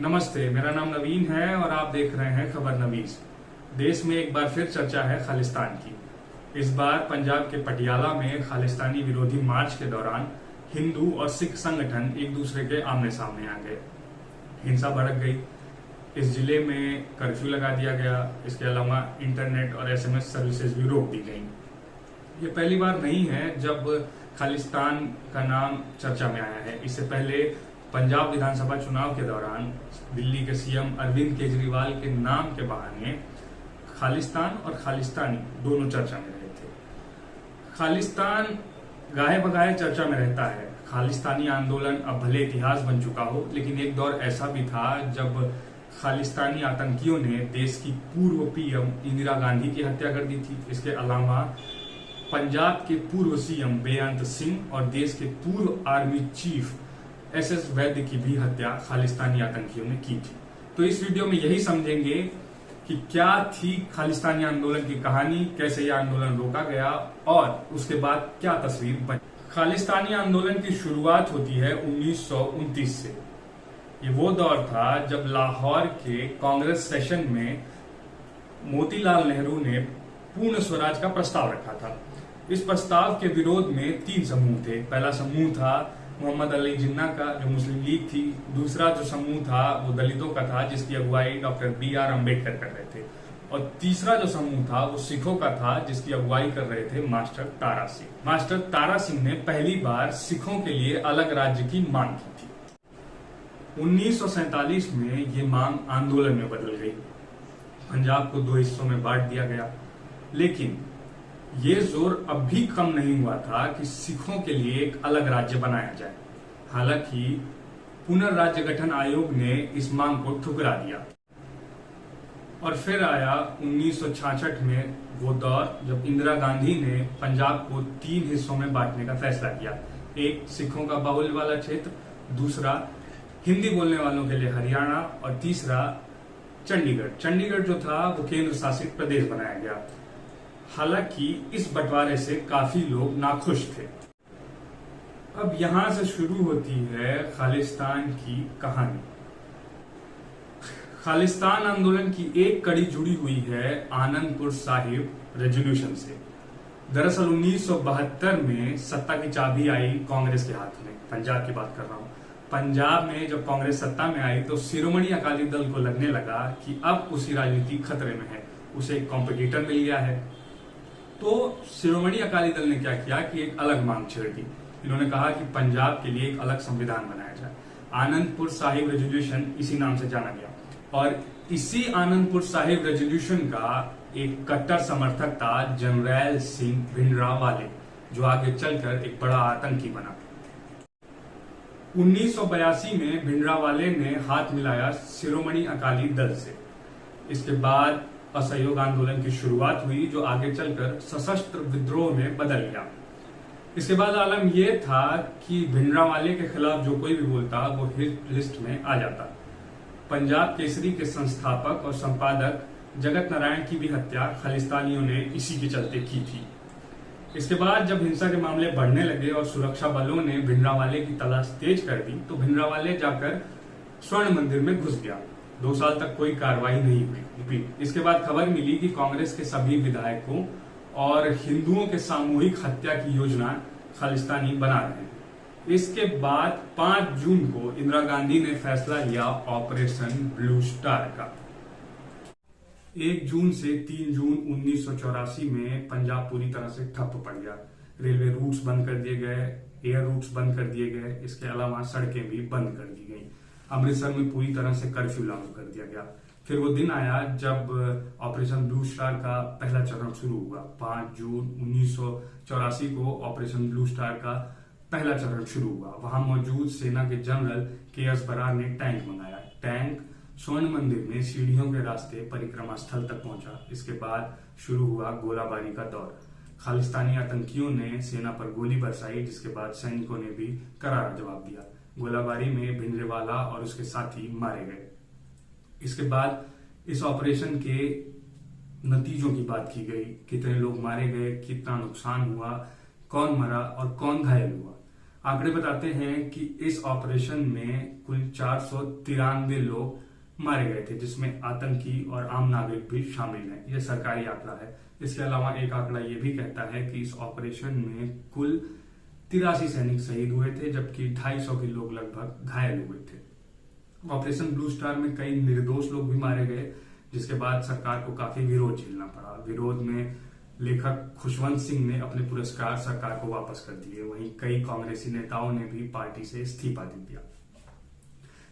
नमस्ते, मेरा नाम नवीन है और आप देख रहे हैं खबर नवीस। देश में एक बार फिर चर्चा है खालिस्तान की। इस बार पंजाब के पटियाला में खालिस्तानी विरोधी मार्च के दौरान हिंदू और सिख संगठन एक दूसरे के आमने सामने आ गए। हिंसा भड़क गई। इस जिले में कर्फ्यू लगा दिया गया। इसके अलावा इंटरनेट और एसएमएस सर्विसेज भी रोक दी गई। ये पहली बार नहीं है जब खालिस्तान का नाम चर्चा में आया है। इससे पहले पंजाब विधानसभा चुनाव के दौरान दिल्ली के सीएम अरविंद केजरीवाल के नाम के बहाने खालिस्तान और खालिस्तानी दोनों चर्चा में रहे थे। खालिस्तान गाहे बगाहे चर्चा में रहता है। खालिस्तानी आंदोलन अब भले इतिहास बन चुका हो, लेकिन एक दौर ऐसा भी था जब खालिस्तानी आतंकियों ने देश की पूर्व पीएम इंदिरा गांधी की हत्या कर दी थी। इसके अलावा पंजाब के पूर्व सीएम बेअंत सिंह और देश के पूर्व आर्मी चीफ एसएस वैद्य की भी हत्या खालिस्तानी आतंकियों ने की थी। तो इस वीडियो में यही समझेंगे कि क्या थी खालिस्तानी आंदोलन की कहानी, कैसे यह आंदोलन रोका गया और उसके बाद क्या तस्वीर बनी। खालिस्तानी आंदोलन की शुरुआत होती है 1929 से। ये वो दौर था जब लाहौर के कांग्रेस सेशन में मोतीलाल नेहरू ने पूर्ण स्वराज का प्रस्ताव रखा था। इस प्रस्ताव के विरोध में 3 समूह थे। पहला समूह था मोहम्मद अली जिन्ना का, जो मुस्लिम लीग थी। दूसरा जो समूह था वो दलितों का था, जिसकी अगुवाई डॉक्टर BR अम्बेडकर कर रहे थे। और तीसरा जो समूह था वो सिखों का था, जिसकी अगुवाई कर रहे थे मास्टर तारा सिंह। मास्टर तारा सिंह ने पहली बार सिखों के लिए अलग राज्य की मांग की थी। 1947 में ये मांग आंदोलन में बदल गई। पंजाब को 2 हिस्सों में बांट दिया गया, लेकिन ये जोर अब भी कम नहीं हुआ था कि सिखों के लिए एक अलग राज्य बनाया जाए। हालांकि पुनर्राज्य गठन आयोग ने इस मांग को ठुकरा दिया। और फिर आया 1966 में वो दौर जब इंदिरा गांधी ने पंजाब को 3 हिस्सों में बांटने का फैसला किया। एक सिखों का बाहुल्य वाला क्षेत्र, दूसरा हिंदी बोलने वालों के लिए हरियाणा और तीसरा चंडीगढ़। चंडीगढ़ जो था वो केंद्र शासित प्रदेश बनाया गया। हालांकि इस बंटवारे से काफी लोग नाखुश थे। अब यहां से शुरू होती है खालिस्तान की कहानी। खालिस्तान आंदोलन की एक कड़ी जुड़ी हुई है आनंदपुर साहिब रेजोल्यूशन से। दरअसल 1972 में सत्ता की चाबी आई कांग्रेस के हाथ में। पंजाब की बात कर रहा हूं। पंजाब में जब कांग्रेस सत्ता में आई तो शिरोमणि अकाली दल को लगने लगा कि अब उसी राजनीति खतरे में है, उसे एक कॉम्पिटिटर मिल गया है। तो शिरोमणि अकाली दल ने क्या किया कि एक अलग मांग छेड़ दी। इन्होंने कहा कि पंजाब के लिए एक अलग संविधान बनाया जाए। आनंदपुर साहिब रेजोल्यूशन इसी नाम से जाना गया। और इसी आनंदपुर साहिब रेजोल्यूशन का एक कट्टर समर्थक था जरनैल सिंह भिंडरावाले, जो आगे चलकर एक बड़ा आतंकी बना। 1982 में भिंडरावाले ने हाथ मिलाया शिरोमणि अकाली दल से। इसके बाद असहयोग आंदोलन की शुरुआत हुई, जो आगे चलकर सशस्त्र विद्रोह में बदल गया। इसके बाद आलम यह था कि भिंडरावाले के खिलाफ जो कोई भी बोलता वो हिट लिस्ट में आ जाता। पंजाब केसरी के संस्थापक और संपादक जगत नारायण की भी हत्या खालिस्तानियों ने इसी के चलते की थी। इसके बाद जब हिंसा के मामले बढ़ने लगे और सुरक्षा बलों ने भिंडरावाले की तलाश तेज कर दी, तो भिंडरावाले जाकर स्वर्ण मंदिर में घुस गया। 2 साल तक कोई कार्रवाई नहीं हुई। इसके बाद खबर मिली कि कांग्रेस के सभी विधायकों और हिंदुओं के सामूहिक हत्या की योजना खालिस्तानी बना रहे हैं। इसके बाद 5 जून को इंदिरा गांधी ने फैसला लिया ऑपरेशन ब्लू स्टार का। 1 जून से 3 जून 1984 में पंजाब पूरी तरह से ठप पड़ गया। रेलवे रूट्स बंद कर दिए गए, एयर रूट्स बंद कर दिए गए। इसके अलावा सड़कें भी बंद कर दी गई। अमृतसर में पूरी तरह से कर्फ्यू लागू कर दिया गया। फिर वो दिन आया जब ऑपरेशन ब्लू स्टार का पहला चरण शुरू हुआ। 5 जून 1984 को ऑपरेशन ब्लू स्टार का पहला चरण शुरू हुआ। वहां मौजूद सेना के जनरल KS बरार ने टैंक मंगाया। टैंक स्वर्ण मंदिर में सीढ़ियों के रास्ते परिक्रमा स्थल तक पहुंचा। इसके बाद शुरू हुआ गोलाबारी का दौर। खालिस्तानी आतंकियों ने सेना पर गोली बरसाई, जिसके बाद सैनिकों ने भी करारा जवाब दिया। गोलाबारी में भिंडरावाला और उसके साथी मारे गए। इसके बाद इस ऑपरेशन के नतीजों की बात की गई। कितने लोग मारे गए, कितना नुकसान हुआ, कौन मरा और कौन घायल हुआ। आंकड़े बताते हैं कि इस ऑपरेशन में कुल 493 लोग मारे गए थे, जिसमें आतंकी और आम नागरिक भी शामिल हैं। यह सरकारी आंकड़ा है। इसके अलावा एक आंकड़ा यह भी कहता है कि इस ऑपरेशन में कुल 83 सैनिक शहीद हुए थे, जबकि 250 के लोग लगभग घायल हुए थे। ऑपरेशन ब्लू स्टार में कई निर्दोष लोग भी मारे गए, जिसके बाद सरकार को काफी विरोध झेलना पड़ा। विरोध में लेखक खुशवंत सिंह ने अपने पुरस्कार सरकार को वापस कर दिए। वहीं कई कांग्रेसी नेताओं ने भी पार्टी से इस्तीफा दे दिया।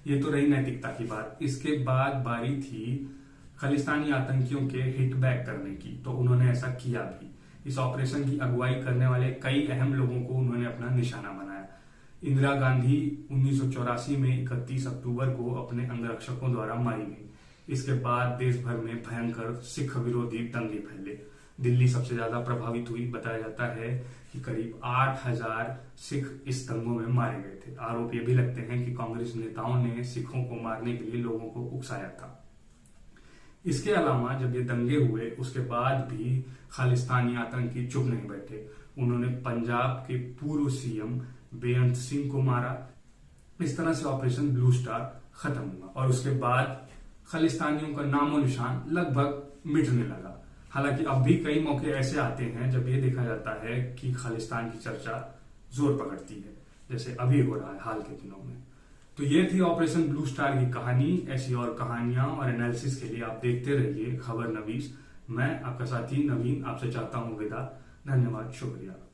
ये तो रही नैतिकता की बात। इसके बाद बारी थी खालिस्तानी आतंकियों के हिट बैक करने की, तो उन्होंने ऐसा किया भी। इस ऑपरेशन की अगुवाई करने वाले कई अहम लोगों को उन्होंने अपना निशाना बनाया। इंदिरा गांधी 1984 में 31 अक्टूबर को अपने अंगरक्षकों द्वारा मारी गई। इसके बाद देश भर में भयंकर सिख विरोधी दंगे फैले। दिल्ली सबसे ज्यादा प्रभावित हुई। बताया जाता है कि करीब 8000 सिख इस दंगों में मारे गए थे। आरोप ये भी लगते हैं कि कांग्रेस नेताओं ने सिखों को मारने के लिए लोगों को उकसाया था। इसके अलावा जब ये दंगे हुए उसके बाद भी खालिस्तानी आतंकी चुप नहीं बैठे। उन्होंने पंजाब के पूर्व सीएम बेअंत सिंह को मारा। इस तरह से ऑपरेशन ब्लू स्टार खत्म हुआ और उसके बाद खालिस्तानियों का नामो निशान लगभग मिटने लगा। हालांकि अब भी कई मौके ऐसे आते हैं जब ये देखा जाता है कि खालिस्तान की चर्चा जोर पकड़ती है, जैसे अभी हो रहा है हाल के दिनों में। तो ये थी ऑपरेशन ब्लू स्टार की कहानी। ऐसी और कहानियां और एनालिसिस के लिए आप देखते रहिए खबर नवीस। मैं आपका साथी नवीन आपसे चाहता हूं विदा। धन्यवाद, शुक्रिया।